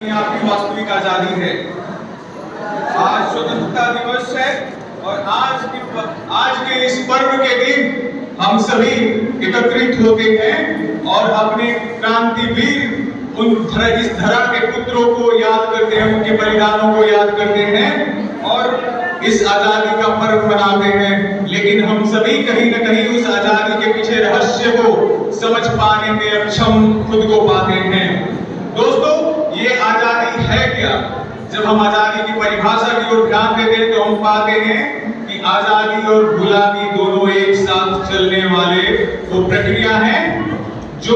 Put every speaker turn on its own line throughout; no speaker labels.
आपकी वास्तविक आजादी है। आज स्वतंत्रता दिवस है और आज के इस पर्व के दिन हम सभी एकत्रित होते हैं और अपने क्रांतिवीर इस धरा के पुत्रों को याद करते हैं, उनके बलिदानों को याद करते हैं और इस आजादी का पर्व मनाते हैं। लेकिन हम सभी कहीं न कहीं उस आजादी के पीछे रहस्य को समझ पाने में अक्षम खुद को पाते हैं। दोस्तों, ये आजादी है क्या? जब हम आजादी की परिभाषा की ओर ध्यान देते हैं तो हम पाते हैं कि आजादी और गुलामी दोनों एक साथ चलने वाले वो प्रक्रिया है। जो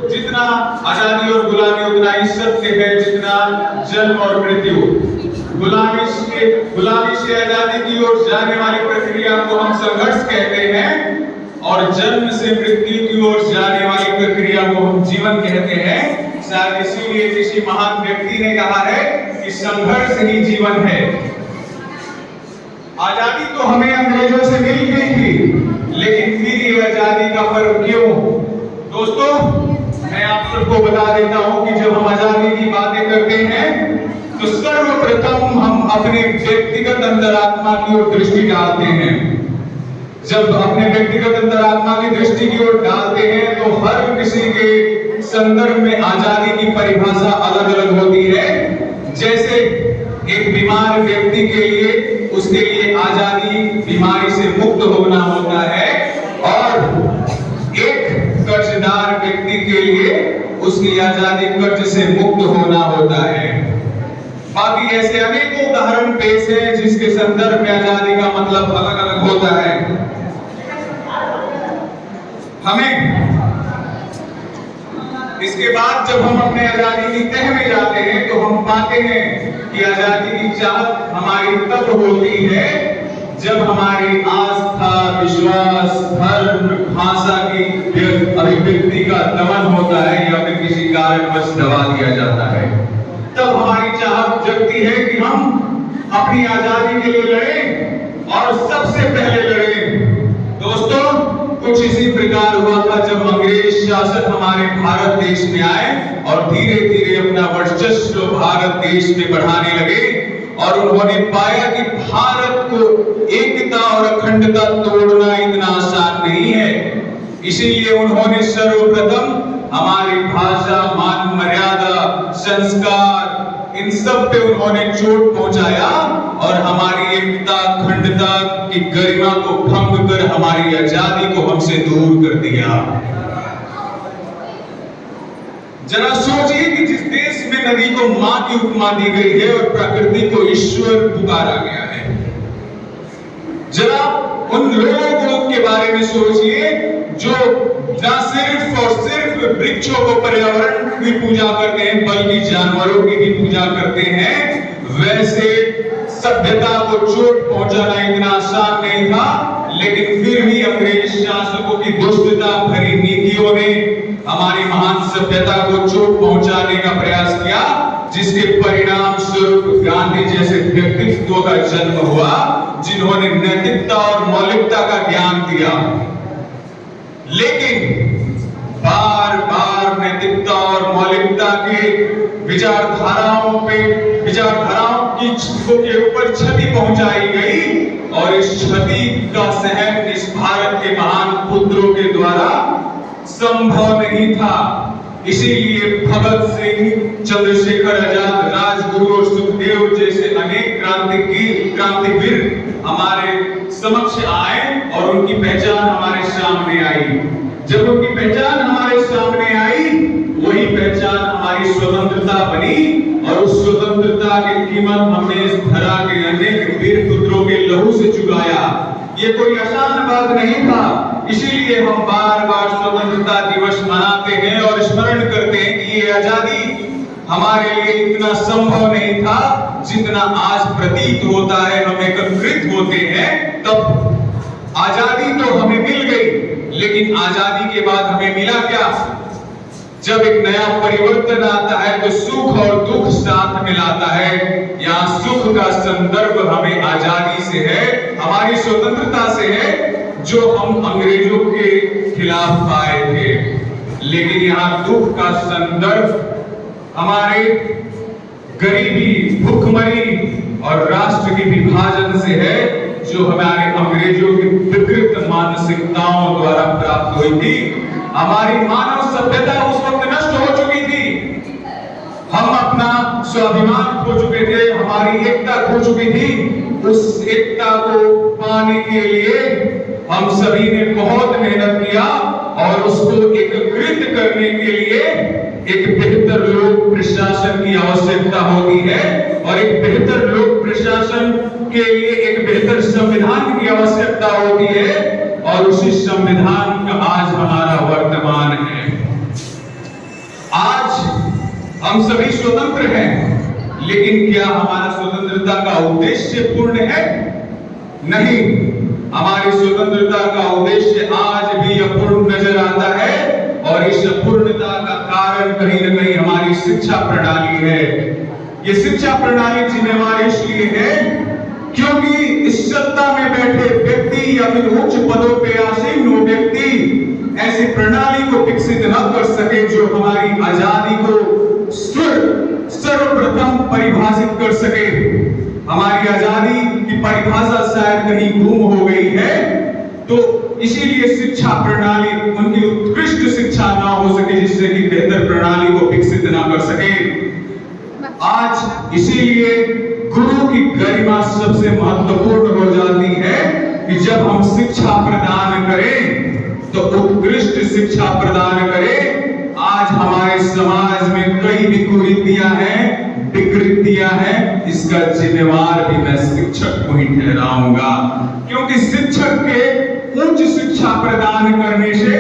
जितना आजादी और गुलामी उतना ही सत्य है जितना जन्म और मृत्यु। गुलामी से आजादी की ओर जाने वाली प्रक्रिया को हम संघर्ष कहते हैं और जन्म से मृत्यु की ओर जाने वाली प्रक्रिया को हम जीवन कहते हैं। शायद इसीलिए किसी महान व्यक्ति ने कहा है कि संघर्ष ही जीवन है। आजादी तो हमें अंग्रेजों से मिल गई थी, लेकिन फिर ये आजादी का पर्व क्यों? दोस्तों, मैं आप सबको बता देता हूं कि जब हम आजादी की बातें करते हैं तो सर्वप्रथम हम अपने व्यक्तिगत अंतरात्मा की ओर दृष्टि डालते हैं। जब अपने व्यक्तिगत अंतरात्मा की दृष्टि की ओर डालते हैं तो हर किसी के संदर्भ में आजादी की परिभाषा अलग अलग होती है। जैसे एक बीमार व्यक्ति के लिए उसके लिए आजादी बीमारी से मुक्त होना होता है और एक कर्जदार व्यक्ति के लिए उसकी आजादी कर्ज से मुक्त होना होता है। बाकी ऐसे अनेकों उदाहरण पेश हैं जिसके संदर्भ में आजादी का मतलब अलग अलग होता है। हमें इसके बाद जब हम अपने आजादी की तह में जाते हैं तो हम पाते हैं कि आजादी की चाहत हमारी तब होती है जब हमारी आस्था, विश्वास, धर्म, भाषा की अभिव्यक्ति का दमन होता है या फिर किसी कारणवश दबा दिया जाता है। तब हमारी चाहत जगती है कि हम अपनी आजादी के लिए लड़ें और सबसे पहले लड़ें। दोस्तों, कुछ इसी प्रकार हुआ था जब अंग्रेज शासक हमारे भारत देश में आए और धीरे धीरे अपना वर्चस्व भारत देश में बढ़ाने लगे और उन्होंने पाया कि भारत को एकता और अखंडता तोड़ना इतना आसान नहीं है। इसीलिए उन्होंने सर्वप्रथम हमारी भाषा, मान मर्यादा, संस्कार, इन सब पे उन्होंने चोट पहुंचाया और हमारी एकता, अखंडता की गरिमा को भंग कर हमारी आजादी को हमसे दूर कर दिया। जरा सोचिए कि जिस देश में नदी को मां की उपमा दी गई है और प्रकृति को ईश्वर पुकारा गया है, जरा उन लोगों के बारे में सोचिए जो न सिर्फ और सिर्फ वृक्षों को, पर्यावरण की पूजा करते हैं बल्कि जानवरों की भी पूजा करते हैं। वैसे सभ्यता को चोट पहुंचाना इतना आसान नहीं था, लेकिन फिर भी अंग्रेज शासकों की दुष्टता भरी नीतियों ने हमारी महान सभ्यता को चोट पहुंचाने का प्रयास किया, जिसके परिणाम स्वरूप गांधी जैसे व्यक्तित्व का जन्म हुआ जिन्होंने नैतिकता और मौलिकता का ज्ञान दिया। लेकिन बार बार नैतिकता और मौलिकता के विचारधाराओं की के ऊपर क्षति पहुंचाई गई और इस क्षति का सहन इस भारत के महान पुत्रों के द्वारा संभव नहीं था। इसीलिए भगत सिंह, चंद्रशेखर आजाद, राजगुरु और सुखदेव जैसे अनेक क्रांतिवीर हमारे समक्ष आए और उनकी पहचान हमारे सामने आई। जब उनकी पहचान हमारे सामने आई, वही पहचान हमारी स्वतंत्रता बनी और उस स्वतंत्रता की कीमत हमने इस धरा के अनेक वीर पुत्रों के लहू से चुकाया। ये कोई आसान बात नहीं था। इसीलिए हम बार बार स्वतंत्रता दिवस मनाते हैं और स्मरण करते हैं कि ये आजादी हमारे लिए इतना संभव नहीं था जितना आज प्रतीत होता है। हम एकत्रित होते हैं तब आजादी तो हमें मिल गई, लेकिन आजादी के बाद हमें मिला क्या? जब एक नया परिवर्तन आता है तो सुख और दुख साथ में लाता है। यहाँ सुख का संदर्भ हमें आजादी से है, हमारी स्वतंत्रता से है जो हम अंग्रेजों के खिलाफ पाए थे। लेकिन यहाँ दुख का संदर्भ हमारे गरीबी, भुखमरी और राष्ट्र के विभाजन से है, जो हमारे अंग्रेजों की विकृत मानसिकताओं द्वारा प्राप्त हुई थी। हमारी मानव सभ्यता उस वक्त नष्ट हो चुकी थी। हम अपना स्वाभिमान खो चुके थे, हमारी एकता खो चुकी थी। उस एकता को पाने के लिए हम सभी ने बहुत मेहनत किया और उसको एकीकृत करने के लिए एक बेहतर लोक प्रशासन की आवश्यकता होती है और एक बेहतर लोक प्रशासन के लिए एक बेहतर संविधान की आवश्यकता होती है और उसी संविधान का आज हमारा वर्तमान है। आज हम सभी स्वतंत्र हैं, लेकिन क्या हमारा स्वतंत्रता का उद्देश्य पूर्ण है? नहीं, हमारी स्वतंत्रता का उद्देश्य आज भी अपूर्ण नजर आता है और इस अपूर्णता का कारण कहीं न कहीं हमारी शिक्षा प्रणाली है। ये शिक्षा प्रणाली जिम्मेवार इसलिए है क्योंकि इस सत्ता में बैठे व्यक्ति या फिर उच्च पदों पे आसीन वो व्यक्ति ऐसी प्रणाली को विकसित न कर सके जो हमारी आजादी को सर्वप्रथम परिभाषित कर सके। हमारी आजादी की परिभाषा शायद कहीं गुम हो गई है, तो इसीलिए शिक्षा प्रणाली उनकी उत्कृष्ट शिक्षा ना हो सके जिससे कि बेहतर प्रणाली को विकसित ना कर सके। आज इसीलिए गुरु की गरिमा सबसे महत्वपूर्ण हो जाती है कि जब हम शिक्षा प्रदान करें तो उत्कृष्ट शिक्षा प्रदान करें। आज हमारे समाज में कई भी कुरीतियां हैं, विकृतियां हैं, इसका जिम्मेवार भी मैं शिक्षक को ही ठहराऊंगा, क्योंकि शिक्षक के उच्च शिक्षा प्रदान करने से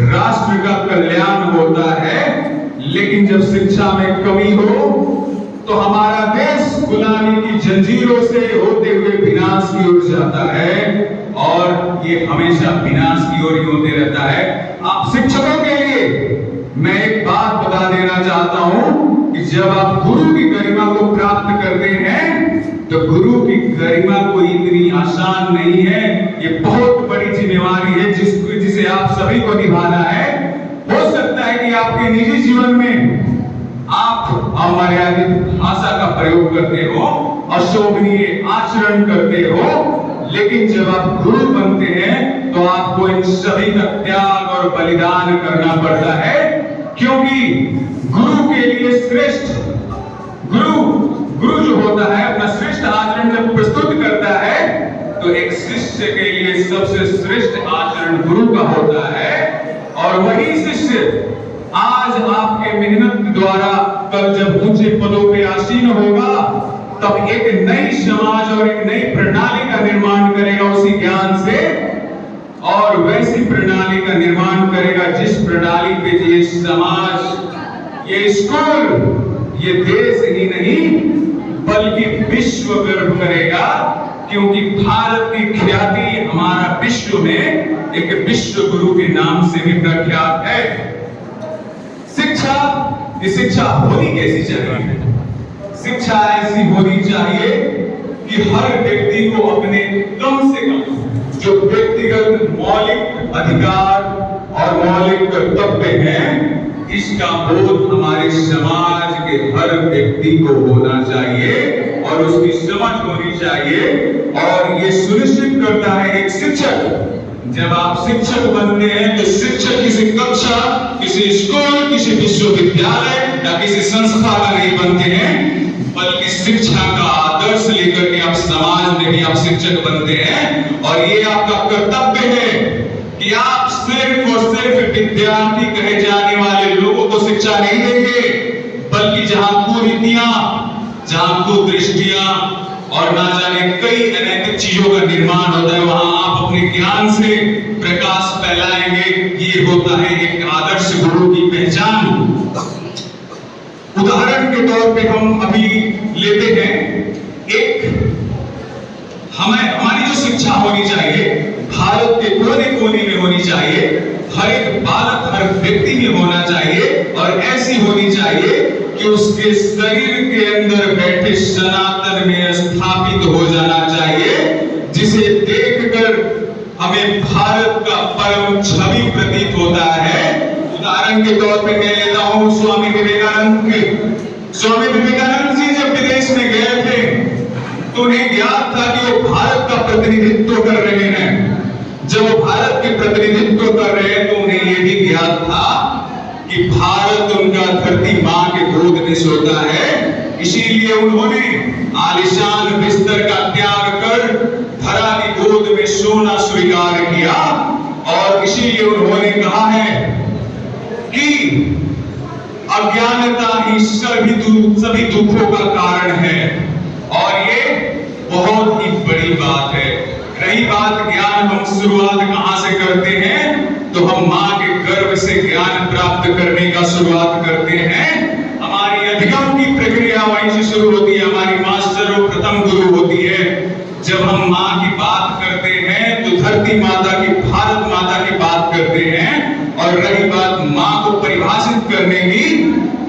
राष्ट्र का कल्याण होता है। लेकिन जब शिक्षा में कमी हो तो हमारा देश गुलामी की जंजीरों से होते हुए विनाश की ओर जाता है और ये हमेशा विनाश की ओर ही होते रहता है। आप शिक्षकों के लिए मैं एक बात बता देना चाहता हूं कि जब आप गुरु की गरिमा को प्राप्त करते हैं तो गुरु की गरिमा कोई इतनी आसान नहीं है। ये बहुत बड़ी जिम्मेवारी है जिसे आप सभी को निभाना है। हो सकता है कि आपके निजी जीवन में आप अमर्यादित भाषा का प्रयोग करते हो, अशोभनीय आचरण करते हो, लेकिन जब आप गुरु बनते हैं तो आपको इन सभी का त्याग और बलिदान करना पड़ता है, क्योंकि गुरु के लिए श्रेष्ठ गुरु जो होता है अपना श्रेष्ठ आचरण जब प्रस्तुत करता है तो एक शिष्य के लिए सबसे श्रेष्ठ आचरण गुरु का होता है। और वही शिष्य आज आपके मेहनत द्वारा कल जब ऊंचे पदों पे आसीन होगा तब एक नई समाज और एक नई प्रणाली का निर्माण करेगा उसी ज्ञान से, और वैसी प्रणाली का निर्माण करेगा जिस प्रणाली पे ये समाज, ये स्कूल, ये देश ही नहीं बल्कि विश्व गर्व करेगा, क्योंकि भारत की ख्याति हमारा विश्व में एक विश्व गुरु के नाम से भी प्रख्यात है। शिक्षा होनी कैसी चाहिए? शिक्षा ऐसी होनी चाहिए कि हर व्यक्ति को अपने कम से कम जो व्यक्तिगत मौलिक अधिकार और मौलिक कर्तव्य हैं, इसका बोध हमारे समाज के हर व्यक्ति को होना चाहिए और उसकी समझ होनी चाहिए। और ये सुनिश्चित करता है एक शिक्षक, जब आप शिक्षक बनते हैं तो शिक्षक किसी कक्षा, किसी स्कूल, किसी विश्वविद्यालय या किसी संस्था का नहीं बनते हैं, बल्कि शिक्षा का आदर्श लेकर के आप समाज में भी आप शिक्षक बनते हैं। और ये आपका कर्तव्य है कि आप सिर्फ और सिर्फ विद्यार्थी कहे जाने वाले लोगों को शिक्षा नहीं देंगे, बल्कि जहां कुरीतियां, जहां कुदृष्टियां और ना जाने कई अनैतिक चीजों का निर्माण होता है, वहां आप अपने ज्ञान से प्रकाश फैलाएंगे। ये होता है एक आदर्श गुरु की पहचान। उदाहरण के तौर पे हम अभी लेते हैं, एक हमारी जो शिक्षा होनी चाहिए भारत के कोने कोने में होनी चाहिए, हर एक बालक, हर व्यक्ति में होना चाहिए, और ऐसी होनी चाहिए कि उसके शरीर के अंदर बैठे सनातन में स्थापित हो जाना चाहिए, जिसे देखकर हमें भारत का परम छवि प्रतीत होता है। उदाहरण के तौर पे मैं लेता हूं स्वामी विवेकानंद के। स्वामी विवेकानंद जी जब विदेश में गए थे तो उन्हें ज्ञात था कि वो भारत का प्रतिनिधित्व कर रहे हैं। जब वो भारत के प्रतिनिधित्व कर रहे हैं तो उन्हें यह भी ज्ञात था कि भारत उनका धरती मां के गोद में सोता है। इसीलिए उन्होंने आलिशान बिस्तर का त्याग कर धरा की गोद में सोना स्वीकार किया और इसीलिए उन्होंने कहा है कि अज्ञानता ही सभी दुखों का कारण है। और ये बहुत ही बड़ी बात है। रही बात ज्ञान हम शुरुआत कहां से करते हैं, तो हम मां के गर्भ से ज्ञान प्राप्त करने का शुरुआत करते हैं। हमारी अधिगम की प्रक्रिया वहीं से शुरू होती है। हमारी मां सर्वप्रथम गुरु होती है। जब हम मां की बात करते हैं तो धरती माता की, भारत माता की बात करते हैं। और रही बात मां को परिभाषित करने की,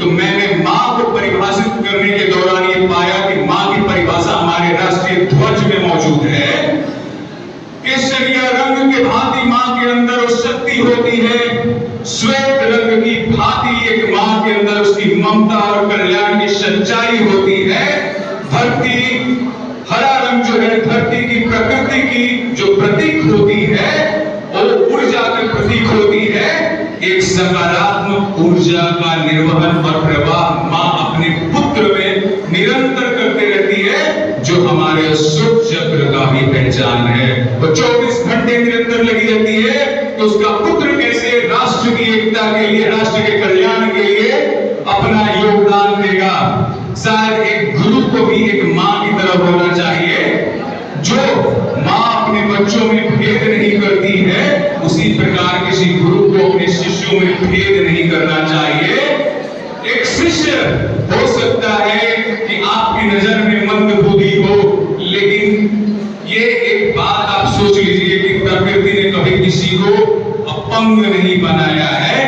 तो मैंने मां को परिभाषित करने के दौरान ये पाया कि मां की परिभाषा हमारे राष्ट्रीय ध्वज में मौजूद है। केसरिया रंग के भांति मां के अंदर उस शक्ति होती है। श्वेत रंग की भांति एक मां के अंदर उसकी ममता और कल्याण की सच्चाई होती है। धरती, हरा रंग जो है धरती की प्रकृति की जो प्रतीक होती है, वो ऊर्जा की प्रतीक होती है। एक सकारात्मक ऊर्जा का निर्वहन और प्रवाह मां अपने पुत्र में निरंतर करते रहती है, जो हमारे सुख चक्र का भी पहचान है। वो 24 घंटे निरंतर लगी रहती है तो उसका पुत्र कैसे राष्ट्र की एकता के लिए, राष्ट्र के कल्याण के लिए अपना योगदान देगा। शायद एक गुरु को भी एक मां की तरह होना चाहिए। जो मां अपने बच्चों में भेद नहीं करती है, उसी प्रकार किसी गुरु को अपने शिष्यों में भेद नहीं करना चाहिए। एक शिष्य हो सकता है कि आपकी नजर में मंदबुद्धि हो, लेकिन ये एक बात आप सोच लीजिए कि प्रकृति ने कभी किसी को अपंग नहीं बनाया है।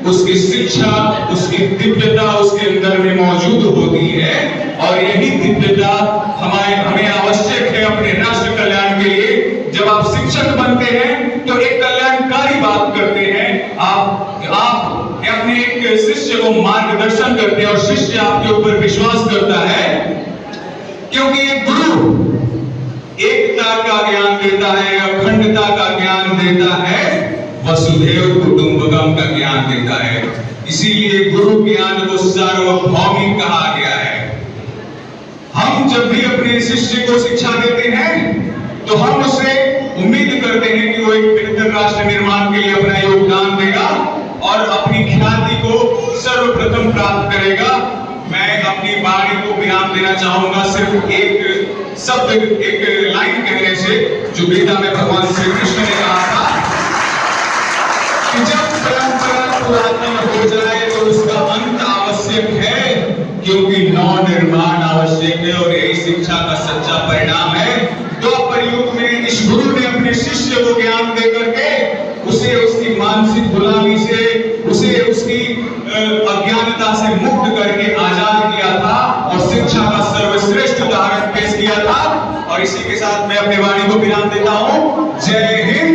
उसकी शिक्षा, उसकी दिव्यता उसके अंदर में मौजूद होती है। और यही दिव्यता हमें आवश्यक है अपने राष्ट्र कल्याण के लिए। जब आप शिक्षक बनते हैं तो एक कल्याणकारी बात करते हैं। आप अपने एक शिष्य को मार्गदर्शन करते हैं और शिष्य आपके ऊपर विश्वास करता है, क्योंकि एक गुरु एकता का ज्ञान देता है, अखंडता का ज्ञान देता है, वसुधैव कुटुंबकम का ज्ञान देता है। इसीलिए गुरु ज्ञान को सार्वभौमिक कहा गया है। हम जब भी अपने शिष्य को शिक्षा देते हैं तो हम उससे उम्मीद करते हैं कि वो एक बेहतर राष्ट्र निर्माण के लिए अपना योगदान देगा और अपनी ख्याति को सर्वप्रथम प्राप्त करेगा। मैं अपनी वाणी को विराम देना चाहूंगा सिर्फ एक शब्द, एक लाइन कहने से, जो गीता में भगवान श्री कृष्ण ने कहा था कि जब परंपरा पुरातन हो जाए तो उसका अंत आवश्यक है, क्योंकि नव निर्माण आवश्यक है। और यही शिक्षा का सच्चा परिणाम है। द्वापर युग में इस गुरु ने अपने शिष्य को ज्ञान दे करके उसे उसकी मानसिक गुलामी से, उसे उसकी अज्ञानता से मुक्त करके आजाद किया था और शिक्षा का सर्वश्रेष्ठ उदाहरण पेश किया था। और इसी के साथ मैं अपनी वाणी को विराम देता हूं। जय हिंद।